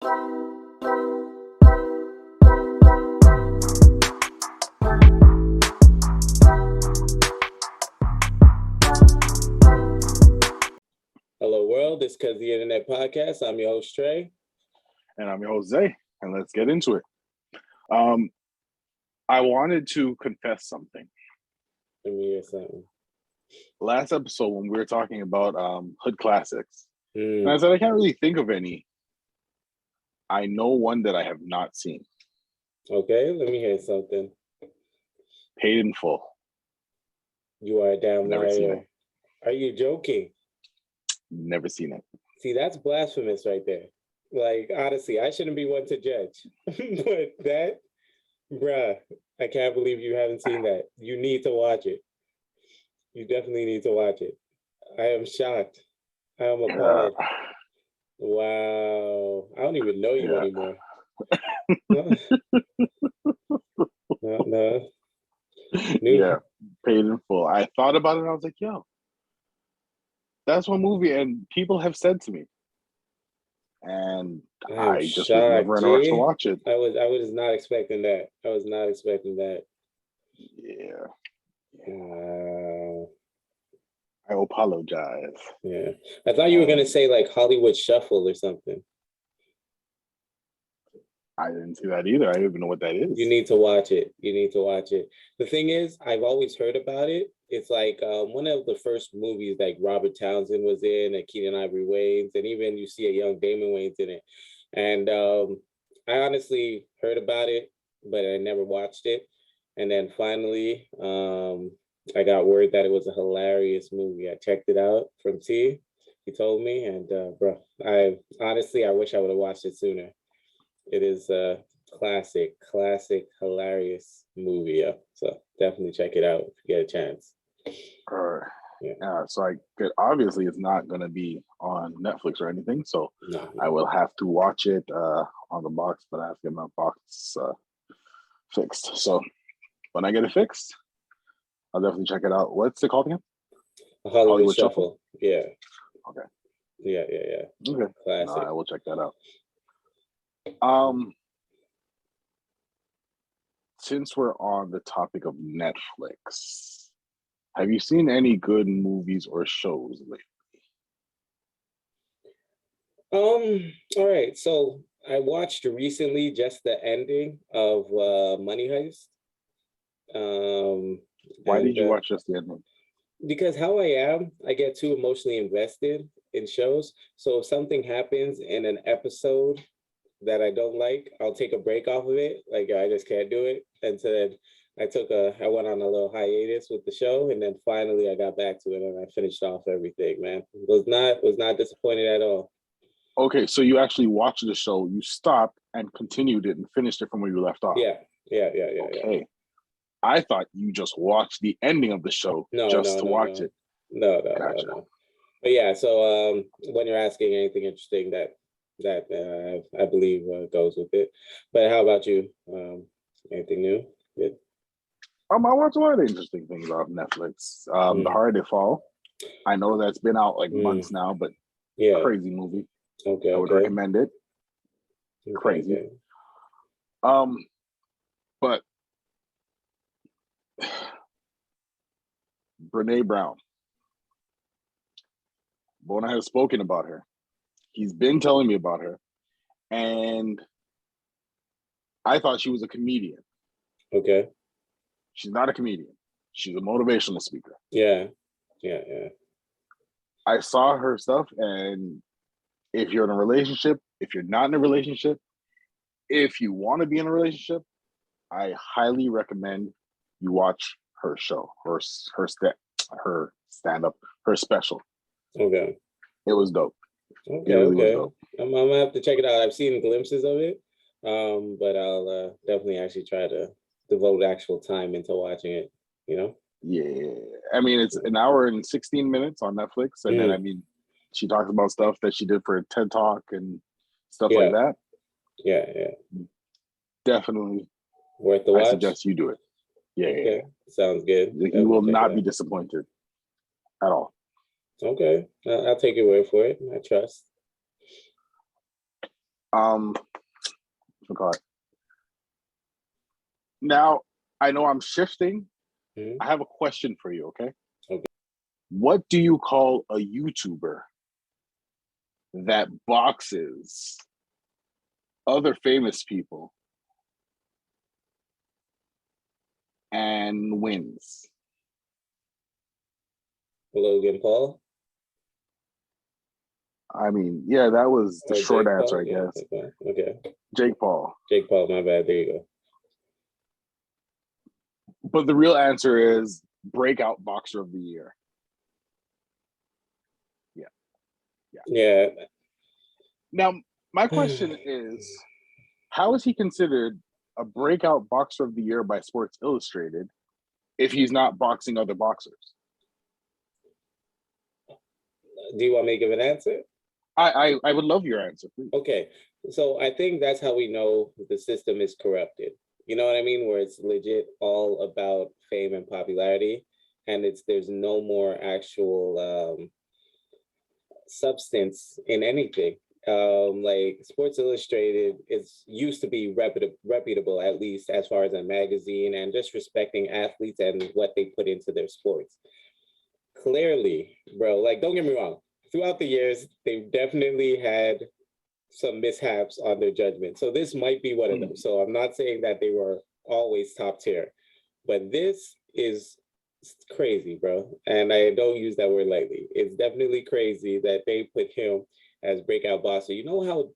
Hello, world. This is CuzTheInternet podcast. I'm your host, Trey. And I'm your host, Zay. And let's get into it. I wanted to confess something. Let me hear something. Last episode, when we were talking about hood classics, and I said I can't really think of any. I know one that I have not seen. Okay, let me hear something. Paid in Full. You are a damn Never seen liar. it. Are you joking? Never seen it. See, that's blasphemous right there. Like, honestly, I shouldn't be one to judge. But that, bruh, I can't believe you haven't seen that. You need to watch it. You definitely need to watch it. I am shocked. I am appalled. Wow. I don't even know you anymore. No. Yeah, Paid in Full. I thought about it and I was like, yo, that's one movie, and people have said to me. And I just was never in a rush to watch it. I was not expecting that. I was not expecting that. Yeah. I apologize. Yeah. I thought you were gonna say like Hollywood Shuffle or something. I didn't see that either. I don't even know what that is. You need to watch it. You need to watch it. The thing is, I've always heard about it. It's like one of the first movies like Robert Townsend was in, and Keenen Ivory Wayans, and even you see a young Damon Wayans in it. And I honestly heard about it, but I never watched it. And then finally, I got word that it was a hilarious movie. I checked it out from T. He told me, and bro, I wish I would have watched it sooner. It is a classic, hilarious movie. Yeah. So definitely check it out if you get a chance. So obviously it's not going to be on Netflix or anything. So No. I will have to watch it on the box, but I have to get my box fixed. So when I get it fixed, I'll definitely check it out. What's it called again? Hollywood Shuffle. Yeah. Okay. Yeah. Okay. Classic. I will check that out. Since we're on the topic of Netflix, have you seen any good movies or shows lately? All right. So I watched recently just the ending of Money Heist. Why did you watch just the ending? Because how I am, I get too emotionally invested in shows. So if something happens in an episode that I don't like, I'll take a break off of it. Like I just can't do it. And so then I went on a little hiatus with the show, and then finally I got back to it and I finished off everything, man. Was not disappointed at all. Okay, so you actually watched the show, you stopped and continued it and finished it from where you left off. Yeah. Okay. I thought you just watched the ending of the show to watch it. No. Gotcha. No. But yeah, so when you're asking anything interesting that I believe goes with it. But how about you? Anything new? Good. I watch a lot of interesting things off Netflix. The Harder They Fall. I know that's been out like months now, but crazy movie. Okay. I would recommend it. Crazy. Okay. But Brene Brown. Bona has spoken about her. He's been telling me about her. And I thought she was a comedian. Okay. She's not a comedian. She's a motivational speaker. Yeah. I saw her stuff, and if you're in a relationship, if you're not in a relationship, if you want to be in a relationship, I highly recommend you watch her show, her stand-up, her special. Okay. It was dope. Okay. Was dope. I'm gonna have to check it out. I've seen glimpses of it, but I'll definitely actually try to devote actual time into watching it. You know? Yeah. I mean, it's an hour and 16 minutes on Netflix, and then I mean, she talks about stuff that she did for a TED Talk and stuff like that. Yeah. Definitely worth the watch. I suggest you do it. Yeah. Sounds good. You will not be disappointed at all. Okay. I'll take your word for it. I trust. Forgot. Now I know I'm shifting. I have a question for you. Okay. Okay. What do you call a YouTuber that boxes other famous people and wins? Logan Paul. I mean, yeah, that was the short Jake answer, Paul? I guess. Yeah, okay. Jake Paul. Jake Paul, my bad. There you go. But the real answer is breakout boxer of the year. Yeah. Now, my question is, how is he considered a breakout boxer of the year by Sports Illustrated if he's not boxing other boxers? Do you want me to give an answer? I would love your answer, please. Okay. So I think that's how we know the system is corrupted. You know what I mean? Where it's legit all about fame and popularity, and there's no more actual substance in anything. Like Sports Illustrated is used to be reputable, at least as far as a magazine, and just respecting athletes and what they put into their sports. Clearly, bro, like don't get me wrong, throughout the years, they've definitely had some mishaps on their judgment. So this might be one of them. So I'm not saying that they were always top tier, but this is crazy, bro. And I don't use that word lightly. It's definitely crazy that they put him as breakout boxer. You know how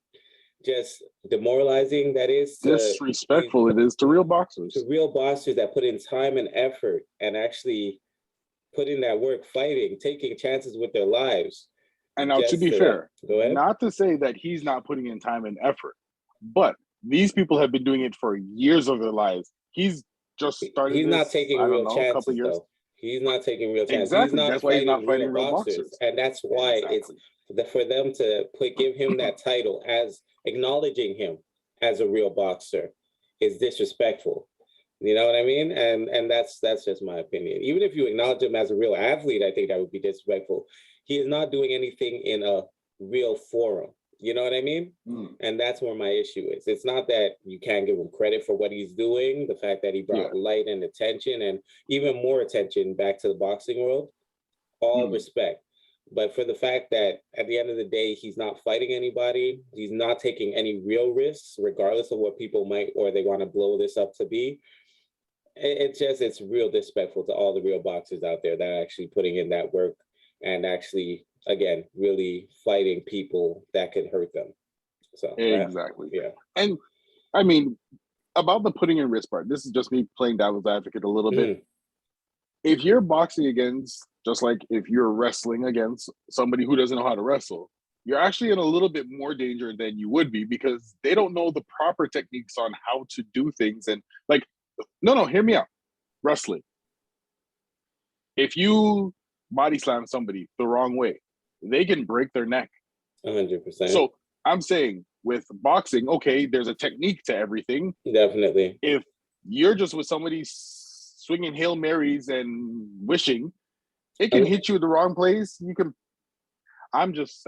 just demoralizing that is disrespectful it is to real boxers. To real boxers that put in time and effort and actually put in that work, fighting, taking chances with their lives. And now, to be fair, not to say that he's not putting in time and effort, but these people have been doing it for years of their lives. He's just started. He's not taking real chances, couple years. Though. He's not taking real chances. Exactly. He's not That's why he's not fighting real boxers. And that's why it's for them to give him that title as acknowledging him as a real boxer is disrespectful. You know what I mean? And that's just my opinion. Even if you acknowledge him as a real athlete, I think that would be disrespectful. He is not doing anything in a real forum. You know what I mean? And that's where my issue is. It's not that you can't give him credit for what he's doing, the fact that he brought light and attention and even more attention back to the boxing world, all respect. But for the fact that at the end of the day, he's not fighting anybody, he's not taking any real risks, regardless of what people might or they want to blow this up to be. It's real disrespectful to all the real boxers out there that are actually putting in that work and actually, again, really fighting people that could hurt them. So exactly. Yeah. And I mean, about the putting in risk part, this is just me playing devil's advocate a little bit. If you're boxing against, just like if you're wrestling against somebody who doesn't know how to wrestle, you're actually in a little bit more danger than you would be because they don't know the proper techniques on how to do things. And like, no, hear me out. Wrestling. If you body slam somebody the wrong way, they can break their neck. 100%. So I'm saying with boxing, okay, there's a technique to everything. Definitely. If you're just with somebody swinging Hail Marys and wishing, it can hit you in the wrong place. You can. I was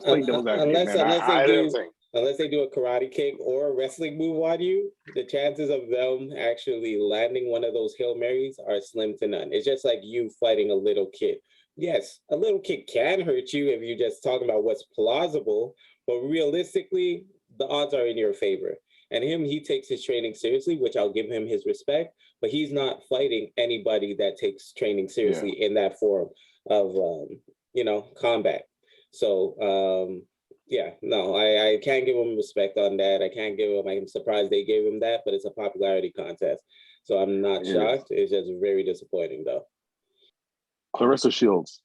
playing devil's advocate, man. Unless they do a karate kick or a wrestling move on you, the chances of them actually landing one of those Hail Marys are slim to none. It's just like you fighting a little kid. Yes, a little kid can hurt you if you're just talking about what's plausible, but realistically, the odds are in your favor. And he takes his training seriously, which I'll give him his respect, but he's not fighting anybody that takes training seriously in that form of, combat. So, I can't give him respect on that. I'm surprised they gave him that, but it's a popularity contest. So I'm not shocked. It's just very disappointing though. Clarissa Shields.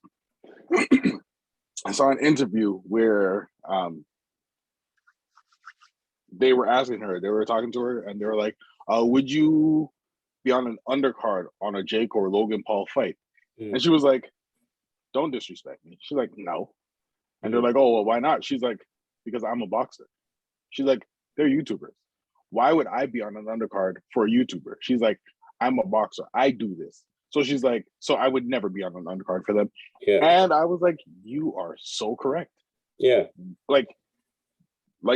I saw an interview where they were asking her, they were talking to her, and they were like, would you be on an undercard on a Jake or Logan Paul fight? And she was like, don't disrespect me. She's like, no. And they're like, oh, well, why not? She's like, because I'm a boxer. She's like, they're YouTubers. Why would I be on an undercard for a YouTuber? She's like, I'm a boxer. I do this. So she's like, so I would never be on an undercard for them. Yeah. And I was like, you are so correct. Yeah. Like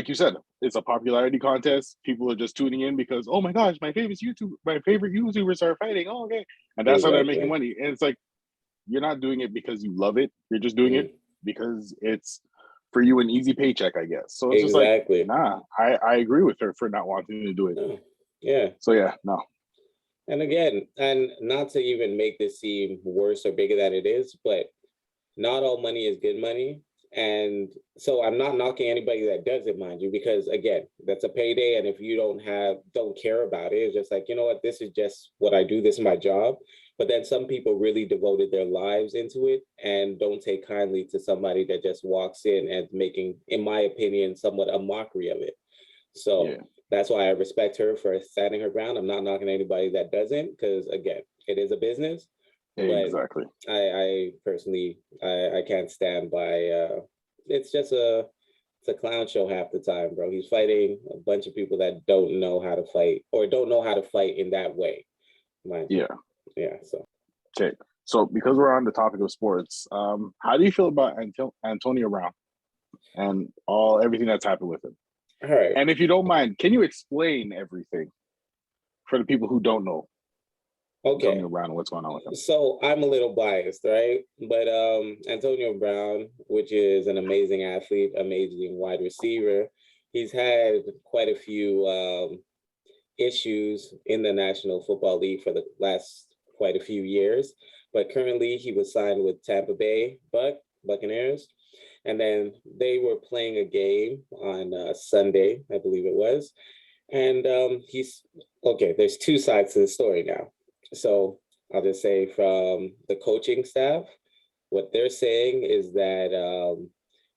you said, it's a popularity contest. People are just tuning in because, oh my gosh, my favorite YouTubers are fighting. Oh, okay. And that's how they're making Exactly. money. And it's like, you're not doing it because you love it. You're just doing it Mm, because it's for you an easy paycheck, I guess. So it's just like, exactly. nah, I agree with her for not wanting to do it. No. Yeah. So yeah, no. And again, and not to even make this seem worse or bigger than it is, but not all money is good money. And so I'm not knocking anybody that does it, mind you, because again, that's a payday. And if you don't care about it, it's just like, you know what, this is just what I do, this is my job. But then some people really devoted their lives into it and don't take kindly to somebody that just walks in and making, in my opinion, somewhat a mockery of it. So Yeah, that's why I respect her for standing her ground. I'm not knocking anybody that doesn't, because again, it is a business. But exactly. I personally, I can't stand by. It's just it's a clown show half the time, bro. He's fighting a bunch of people that don't know how to fight or don't know how to fight in that way, mind you. Yeah. Yeah. So Okay. So because we're on the topic of sports, how do you feel about Antonio Brown and everything that's happened with him? all right. And if you don't mind, can you explain everything for the people who don't know Okay. Antonio Brown and what's going on with him? So I'm a little biased, right? But Antonio Brown, which is an amazing athlete, amazing wide receiver, he's had quite a few issues in the National Football League for the last quite a few years. But currently, he was signed with Tampa Bay Buccaneers, and then they were playing a game on Sunday, I believe it was. And he's okay. There's two sides to the story now. So I'll just say from the coaching staff, what they're saying is that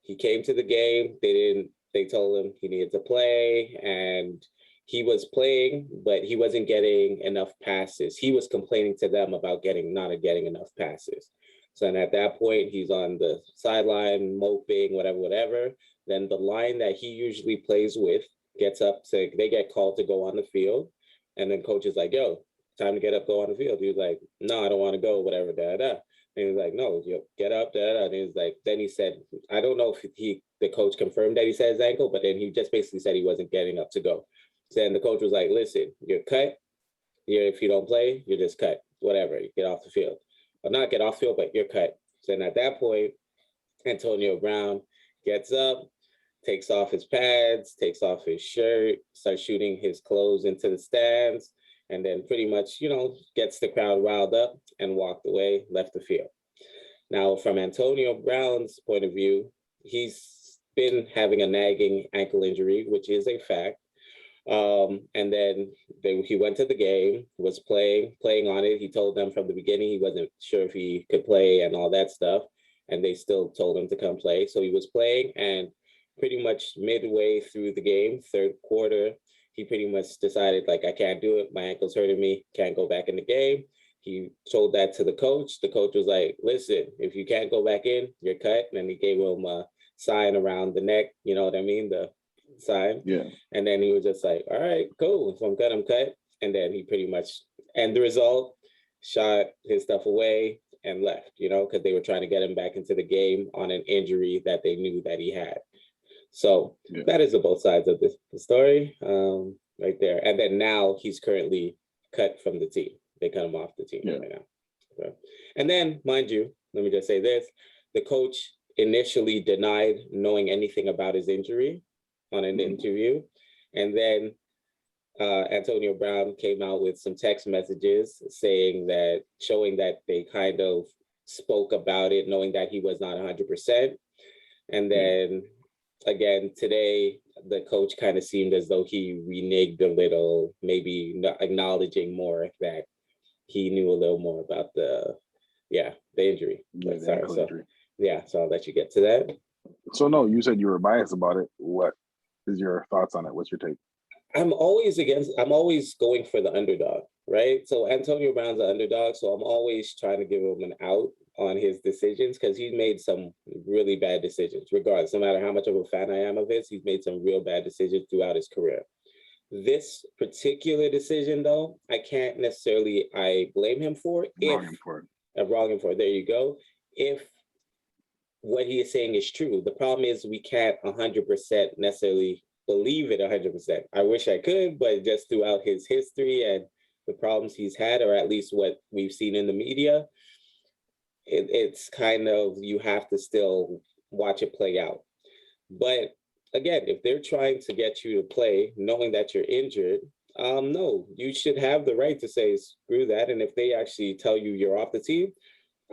he came to the game. They didn't. They told him he needed to play, and he was playing, but he wasn't getting enough passes. He was complaining to them about not getting enough passes. So and at that point, he's on the sideline moping, whatever, whatever. Then the line that he usually plays with gets up to. They get called to go on the field, and then coach is like, "Yo, time to get up, go on the field." He was like, "No, I don't want to go, whatever, da da." And he was like, "No, you get up, da da." And he was like, then he said, I don't know if the coach confirmed that he said his ankle, but then he just basically said he wasn't getting up to go. So then the coach was like, "Listen, you're cut. If you don't play, you're just cut. Whatever, you get off the field, or not get off the field, but you're cut." So then at that point, Antonio Brown gets up, takes off his pads, takes off his shirt, starts shooting his clothes into the stands, and then pretty much, gets the crowd riled up and walked away, left the field. Now, from Antonio Brown's point of view, he's been having a nagging ankle injury, which is a fact. And then he went to the game, was playing on it. He told them from the beginning he wasn't sure if he could play and all that stuff. And they still told him to come play. So he was playing, and pretty much midway through the game, third quarter, he pretty much decided, like, I can't do it. My ankle's hurting me. Can't go back in the game. He told that to the coach. The coach was like, "Listen, if you can't go back in, you're cut." And he gave him a sign around the neck. You know what I mean? The sign. Yeah. And then he was just like, "All right, cool. If I'm cut, I'm cut." And then he pretty much, and the result, shot his stuff away and left, because they were trying to get him back into the game on an injury that they knew that he had. So Yeah. that is the both sides of the story right there. And then now he's currently cut from the team. They cut him off the team Yeah. right now. So, and then, mind you, let me just say this. The coach initially denied knowing anything about his injury on an interview. And then Antonio Brown came out with some text messages showing that they kind of spoke about it, knowing that he was not 100%. And then again, today, the coach kind of seemed as though he reneged a little, maybe not acknowledging more that he knew a little more about the injury. Yeah, But the sorry, ankle so injury. so I'll let you get to that. So no, you said you were biased about it. What is your thoughts on it? What's your take? I'm always going for the underdog, right? So Antonio Brown's an underdog, so I'm always trying to give him an out on his decisions because he's made some really bad decisions, regardless, no matter how much of a fan I am of his, he's made some real bad decisions throughout his career. This particular decision, though, I blame him for Wrong him for it. wrong him for it. There you go. If what he is saying is true, the problem is we can't 100% necessarily believe it 100%. I wish I could, but just throughout his history and the problems he's had, or at least what we've seen in the media, it's kind of, you have to still watch it play out. But again, if they're trying to get you to play, knowing that you're injured, no, you should have the right to say, screw that. And if they actually tell you you're off the team,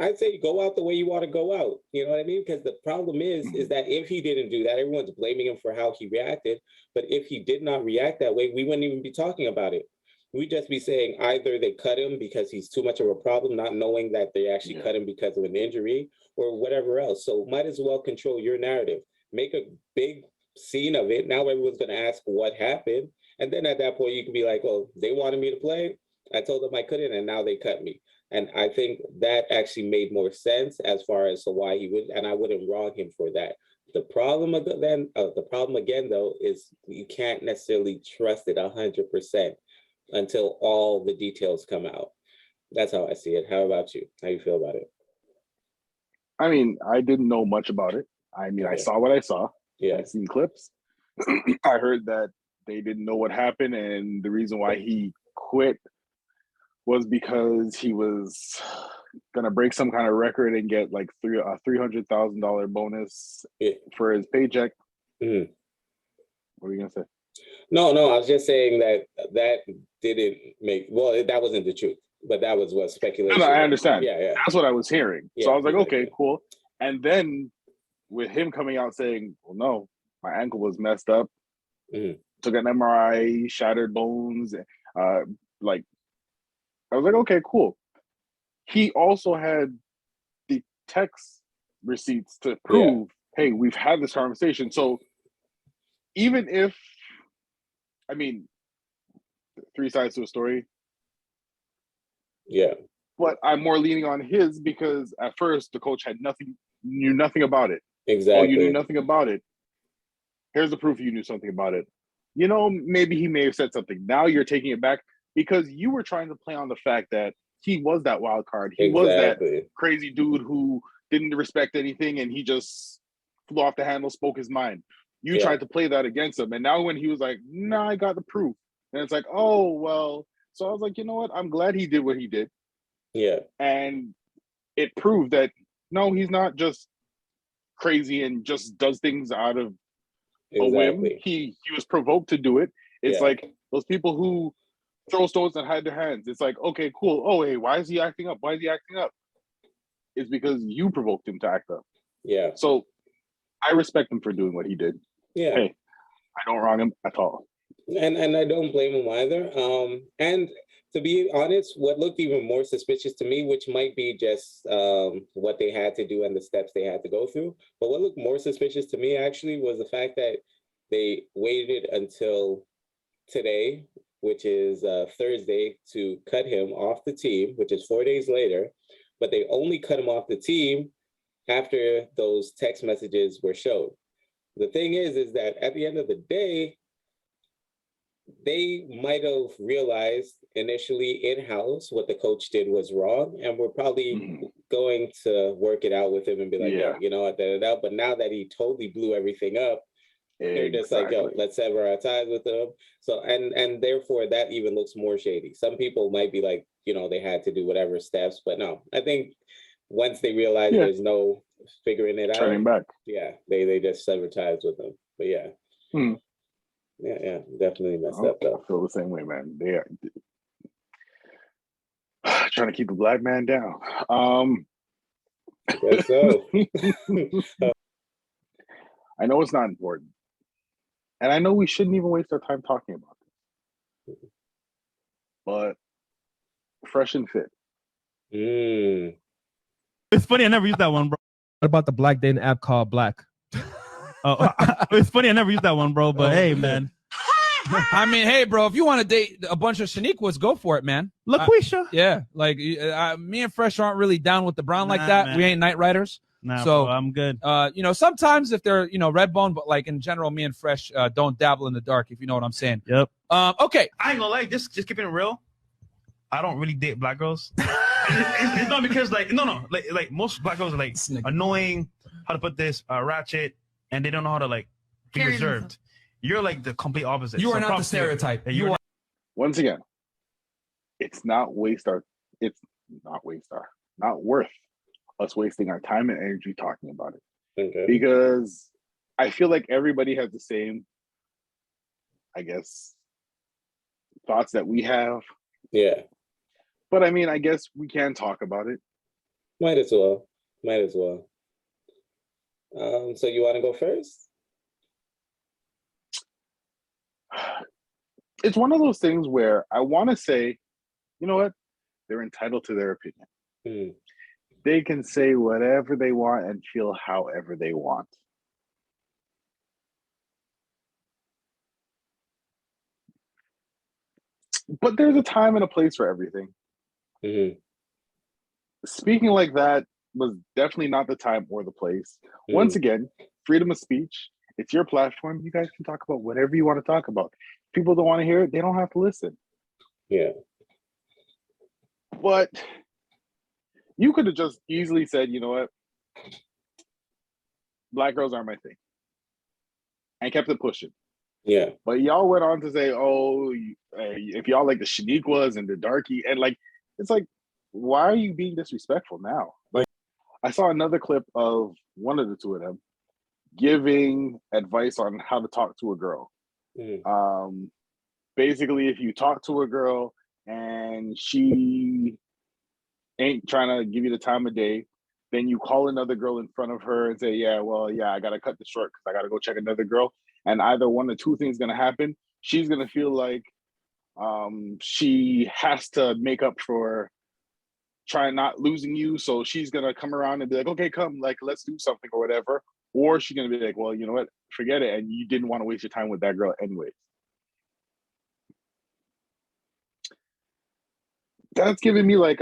I'd say go out the way you want to go out. You know what I mean? Because the problem is that if he didn't do that, everyone's blaming him for how he reacted. But if he did not react that way, we wouldn't even be talking about it. We'd just be saying either they cut him because he's too much of a problem, not knowing that they actually cut him because of an injury or whatever else. So might as well control your narrative. Make a big scene of it. Now everyone's going to ask what happened. And then at that point, you can be like, oh, they wanted me to play. I told them I couldn't, and now they cut me. And I think that actually made more sense as far as to why he would, and I wouldn't wrong him for that. The problem again, though, is you can't necessarily trust it 100% until all the details come out. That's how I see it. How about you? How you feel about it? I mean, I didn't know much about it. I mean, I saw what I saw. Yeah. I seen clips. I heard that they didn't know what happened, and the reason why he quit was because he was gonna break some kind of record and get like a $300,000 bonus for his paycheck. Mm-hmm. What are you gonna say? No, I was just saying that didn't make, well, that wasn't the truth, but that was what speculation. No, I understand. Yeah. That's what I was hearing. So I was like, okay, cool. And then with him coming out saying, well, no, my ankle was messed up. Took an MRI, shattered bones. Like, I was like, okay, cool. He also had the text receipts to prove, hey, we've had this conversation. So even if, I mean, 3 sides to a story. Yeah. But I'm more leaning on his because at first the coach knew nothing about it. Exactly. Oh, you knew nothing about it. Here's the proof you knew something about it. You know, maybe he may have said something. Now you're taking it back because you were trying to play on the fact that he was that wild card. He was that crazy dude who didn't respect anything and he just flew off the handle, spoke his mind. You tried to play that against him. And now when he was like, nah, I got the proof. And it's like, oh, well. So I was like, you know what? I'm glad he did what he did. Yeah. And it proved that, no, he's not just crazy and just does things out of a whim. He was provoked to do it. It's like those people who throw stones and hide their hands. It's like, okay, cool. Oh, hey, why is he acting up? It's because you provoked him to act up. Yeah. So I respect him for doing what he did. Yeah. Hey, I don't wrong him at all. And I don't blame him either. And to be honest, what looked even more suspicious to me, which might be just what they had to do and the steps they had to go through, but what looked more suspicious to me actually was the fact that they waited until today, which is Thursday, to cut him off the team, which is 4 days later, but they only cut him off the team after those text messages were showed. The thing is that at the end of the day, they might have realized initially in-house what the coach did was wrong, and we're probably going to work it out with him and be like, yo, you know what, but now that he totally blew everything up, they're just like, yo, let's sever our ties with him. So, and therefore that even looks more shady. Some people might be like, you know, they had to do whatever steps, but no, I think once they realize there's no figuring it out, turning back. Yeah, they just sever ties with them. But yeah. Yeah, definitely messed up though. I feel the same way, man. They are trying to keep a black man down. I guess so. I know it's not important. And I know we shouldn't even waste our time talking about this. But fresh and fit. It's funny, I never used that one, bro. What about the black dating app called Black? Oh, it's funny, I never used that one, bro, but hey, man. I mean, hey, bro, if you want to date a bunch of Shaniquas, go for it, man. LaQuisha. Yeah, like me and Fresh aren't really down with the brown like that. Man. We ain't night riders. Nah, so bro, I'm good. You know, sometimes if they're, you know, red bone, but like in general, me and Fresh don't dabble in the dark, if you know what I'm saying. Yep. Okay. I ain't gonna lie, just keeping it real. I don't really date black girls. it's not because like most black girls are like annoying, how to put this, ratchet, and they don't know how to like be reserved. You're like the complete opposite. You So are not the props to you. stereotype. Yeah, You you're are. Once again, it's not not worth us wasting our time and energy talking about it. Okay. Because I feel like everybody has the same, I guess, thoughts that we have. Yeah. But I mean, I guess we can talk about it. Might as well. Might as well. So you want to go first? It's one of those things where I want to say, you know what? They're entitled to their opinion. Mm. They can say whatever they want and feel however they want. But there's a time and a place for everything. Mm-hmm. Speaking like that was definitely not the time or the place. Once again, freedom of speech. It's your platform. You guys can talk about whatever you want to talk about. If people don't want to hear it, they don't have to listen. Yeah. But you could have just easily said, you know what? Black girls aren't my thing. And kept it pushing. Yeah. But y'all went on to say, oh, if y'all like the Shaniquas and the darky, and like, it's like, why are you being disrespectful now? Like, I saw another clip of one of the two of them giving advice on how to talk to a girl. Basically, if you talk to a girl and she ain't trying to give you the time of day, then you call another girl in front of her and say, yeah, I got to cut this short because I got to go check another girl. And either one or two things going to happen. She's going to feel like she has to make up for trying not losing you. So she's going to come around and be like, okay, come, like, let's do something or whatever. Or she's going to be like, well, you know what? Forget it. And you didn't want to waste your time with that girl anyways. That's giving me like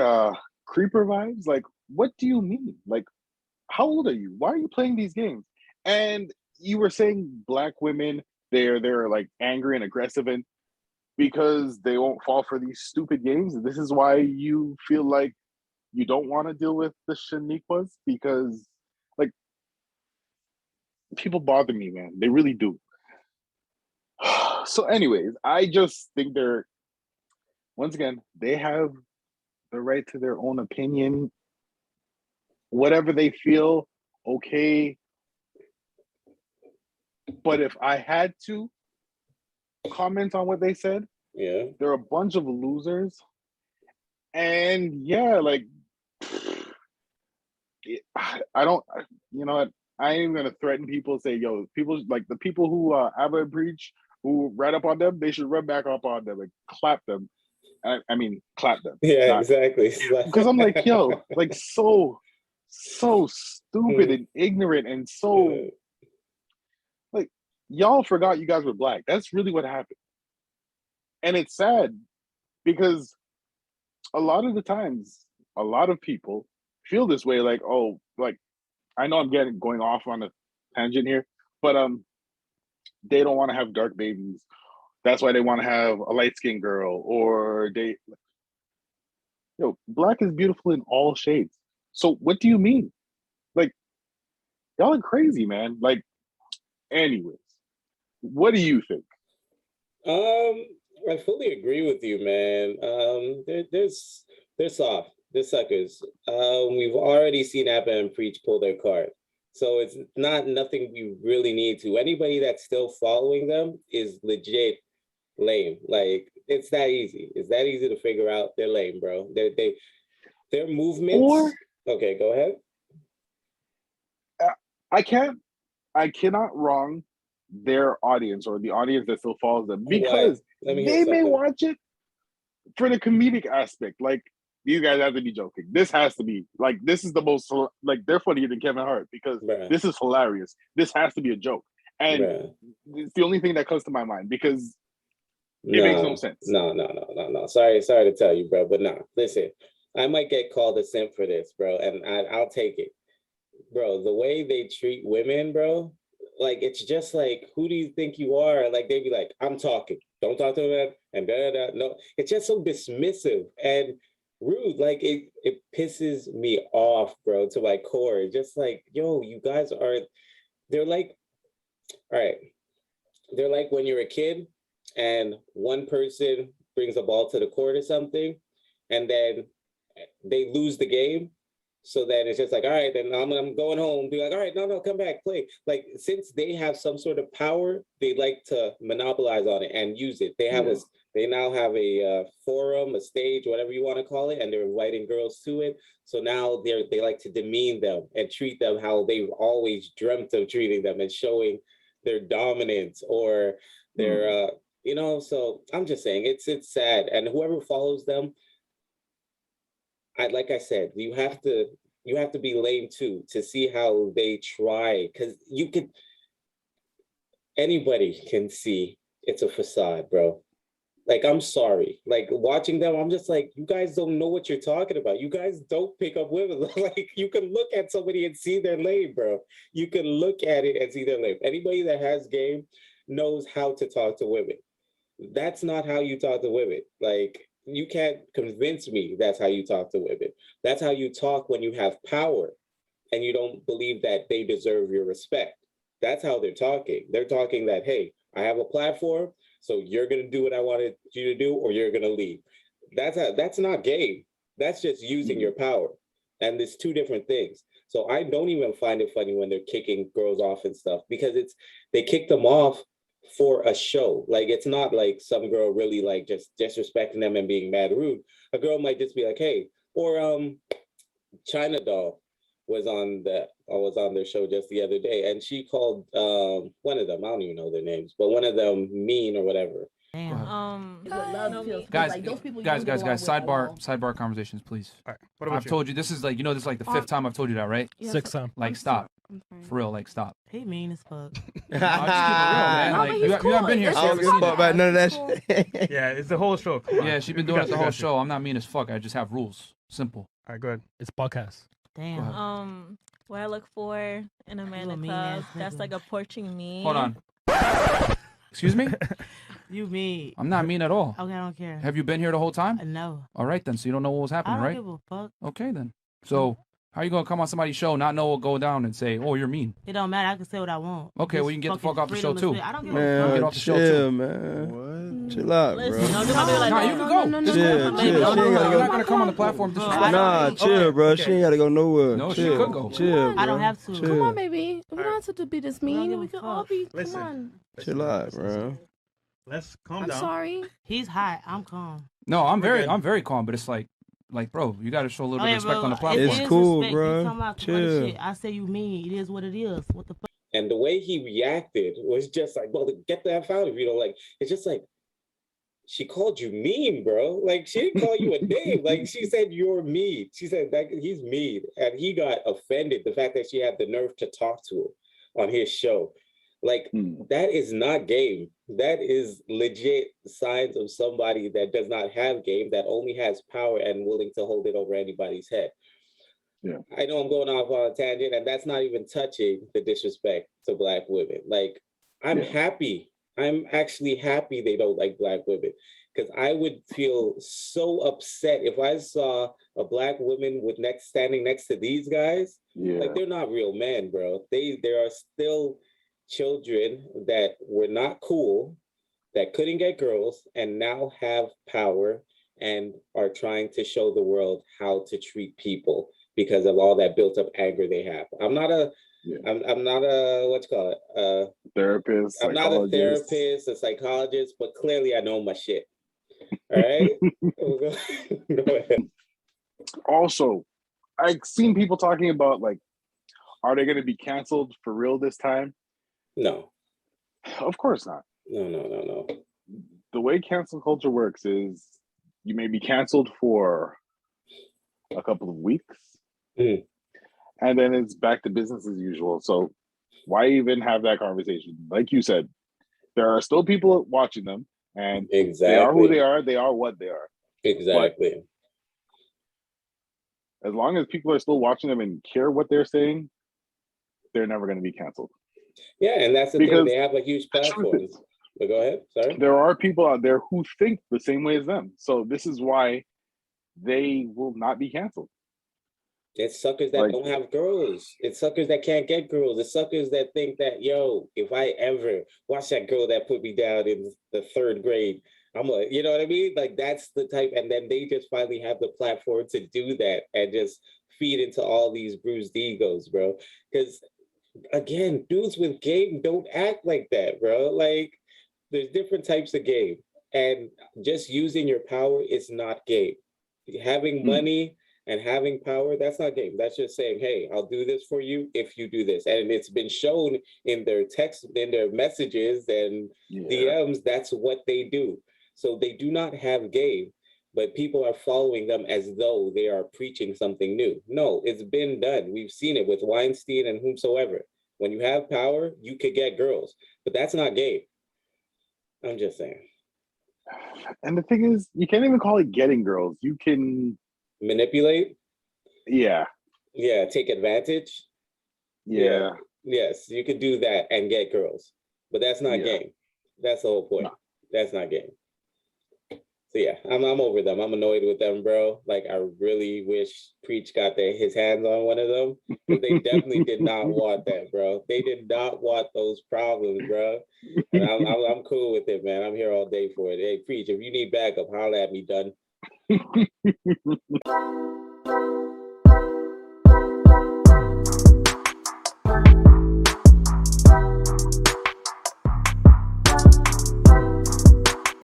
creeper vibes. Like, what do you mean? Like, how old are you? Why are you playing these games? And you were saying black women, they're like angry and aggressive, and because they won't fall for these stupid games. This is why you feel like you don't want to deal with the Shaniquas, because like people bother me, man. They really do. So, anyways, I just think once again, they have the right to their own opinion. Whatever they feel, okay. But if I had to comment on what they said, Yeah. they're a bunch of losers. And yeah, like, I don't, you know what? I ain't even gonna threaten people, say, yo, people like the people who Abba preach, who ran up on them, they should run back up on them and clap them. I mean, clap them. Yeah, exactly. Because I'm like, yo, like so stupid and ignorant and so like y'all forgot you guys were black. That's really what happened. And it's sad because a lot of the times, a lot of people feel this way, like, oh, like I know I'm going off on a tangent here, but they don't want to have dark babies. That's why they want to have a light-skinned girl, or black is beautiful in all shades. So what do you mean? Like, y'all are crazy, man. Like, anyways, what do you think? I fully agree with you, man. They're soft. They're suckers. We've already seen Abba and Preach pull their card. So it's nothing we really need to. Anybody that's still following them is legit lame. Like, it's that easy. It's that easy to figure out. They're lame, bro. Their movements. Okay, go ahead. I cannot wrong their audience or the audience that still follows them, because they may watch it for the comedic aspect. Like, these guys have to be joking. This has to be like, this is the most, like, they're funnier than Kevin Hart because this is hilarious. This has to be a joke. And it's the only thing that comes to my mind because it makes no sense. No. Sorry to tell you, bro, but nah, listen, I might get called a simp for this, bro, and I'll take it. Bro, the way they treat women, bro, like, it's just like, who do you think you are? Like, they'd be like, I'm talking. Don't talk to me, and da-da-da. No, it's just so dismissive and rude. Like, it pisses me off, bro, to my core. Just like, yo, you guys are, they're like, all right, they're like when you're a kid and one person brings a ball to the court or something, and then they lose the game. So then it's just like, all right, then I'm going home. Be like, all right, no, come back, play. Like, since they have some sort of power, they like to monopolize on it and use it. They now have a forum, a stage, whatever you want to call it, and they're inviting girls to it. So now they like to demean them and treat them how they've always dreamt of treating them, and showing their dominance or their So I'm just saying it's sad, and whoever follows them, like I said, you have to be lame too to see how they try, because anybody can see it's a facade, bro. Like, I'm sorry. Like, watching them, I'm just like, you guys don't know what you're talking about. You guys don't pick up women. Like, you can look at somebody and see their lane, bro. You can look at it and see their lane. Anybody that has game knows how to talk to women. That's not how you talk to women. Like, you can't convince me that's how you talk to women. That's how you talk when you have power and you don't believe that they deserve your respect. That's how they're talking. They're talking that, hey, I have a platform, so you're gonna do what I wanted you to do, or you're gonna leave. That's not game. That's just using your power. And there's two different things. So I don't even find it funny when they're kicking girls off and stuff, because they kick them off for a show. Like, it's not like some girl really like just disrespecting them and being mad rude. A girl might just be like, hey, or China Doll was on their show just the other day, and she called one of them, I don't even know their names, but one of them mean or whatever. Damn. Guys, sidebar conversations, please. All right. What about I've told you this is like, this is like the fifth time I've told you that, right? Sixth time. Like, stop. For real, like, stop. He mean as fuck. I'll just keep it real, man. No, Like, but you he's haven't been here. cool. So you I haven't don't give a seen fuck it. about none of that shit. Yeah, it's the whole show. Come on. Yeah, she's been doing it the whole show. I'm not mean as fuck. I just have rules. Simple. All right, go ahead. It's podcast. Damn. What I look for in a man in mean club, ass that's nigga. like approaching me. Hold on. Excuse me? You mean? I'm not mean at all. Okay, I don't care. Have you been here the whole time? No. All right, then. So you don't know what was I happening, don't right? give a fuck. Okay, then. So how you going to come on somebody's show, not know what go down, and say, oh, you're mean? It don't matter. I can say what I want. Okay, well, you can get the fuck off the show, too. I don't give Get Man, off the show, chill, too. man. What? Chill out, Listen, bro. don't do my like Nah, that. you can go. Chill. She ain't gotta You're not go. going to come on the platform. Nah, chill, bro. She ain't gotta go nowhere. No, she chill. could go. Chill, bro. I don't have to. Chill. Come on, baby. We don't have to be this We don't mean. give We a can all fuck. be. Listen. Come on. Chill out, bro. Let's calm I'm down. sorry. He's hot. I'm calm. No, I'm good. very calm, but it's like, bro, you got to show a little bit of respect on the platform. It's cool, bro. You talking about too much Chill. shit. I say you mean. It is what it is. What the fuck? And the way he reacted was just like, well, get the F out of you. Like, it's just like, she called you mean, bro. Like, she didn't call you a name. Like, she said you're mean. She said that he's mean. And he got offended, the fact that she had the nerve to talk to him on his show. Like, that is not game. That is legit signs of somebody that does not have game, that only has power and willing to hold it over anybody's head. Yeah. I know I'm going off on a tangent, and that's not even touching the disrespect to Black women. Like, I'm happy. I'm actually happy they don't like Black women, because I would feel so upset if I saw a Black woman standing next to these guys. Yeah. Like, they're not real men, bro. There are still children that were not cool, that couldn't get girls, and now have power and are trying to show the world how to treat people because of all that built up anger they have. I'm not a what you call it? Therapist. I'm not a therapist, a psychologist, but clearly I know my shit. All right. Go ahead. Also, I've seen people talking about, like, are they going to be canceled for real this time? No. Of course not. No. The way cancel culture works is you may be canceled for a couple of weeks, and then it's back to business as usual. So why even have that conversation? Like you said, there are still people watching them, and Exactly. they are who they are. They are what they are. Exactly. But as long as people are still watching them and care what they're saying, they're never going to be canceled. Yeah, and that's the thing. Because They have a huge platform. But go ahead. Sorry. There are people out there who think the same way as them. So this is why they will not be canceled. It's suckers that Like- don't have girls. It's suckers that can't get girls. It's suckers that think that, yo, if I ever watch that girl that put me down in the 3rd grade, I'm a, you know what I mean? Like that's the type, and then they just finally have the platform to do that and just feed into all these bruised egos, bro. Because again, dudes with game don't act like that, bro. Like there's different types of game, and just using your power is not game. Having money and having power, that's not game. That's just saying, hey, I'll do this for you if you do this. And it's been shown in their text, in their messages and DMs, that's what they do. So they do not have game, but people are following them as though they are preaching something new. No, it's been done. We've seen it with Weinstein and whomsoever. When you have power, you could get girls, but that's not game. I'm just saying. And the thing is, you can't even call it getting girls. You can manipulate. Yeah. Take advantage. Yeah. Yes, you could do that and get girls, but that's not game. That's the whole point. No. That's not game. So yeah, I'm over them. I'm annoyed with them, bro. Like I really wish Preach got his hands on one of them, because they definitely did not want that, bro. They did not want those problems, bro. And I'm cool with it, man. I'm here all day for it. Hey, Preach, if you need backup, holler at me, done.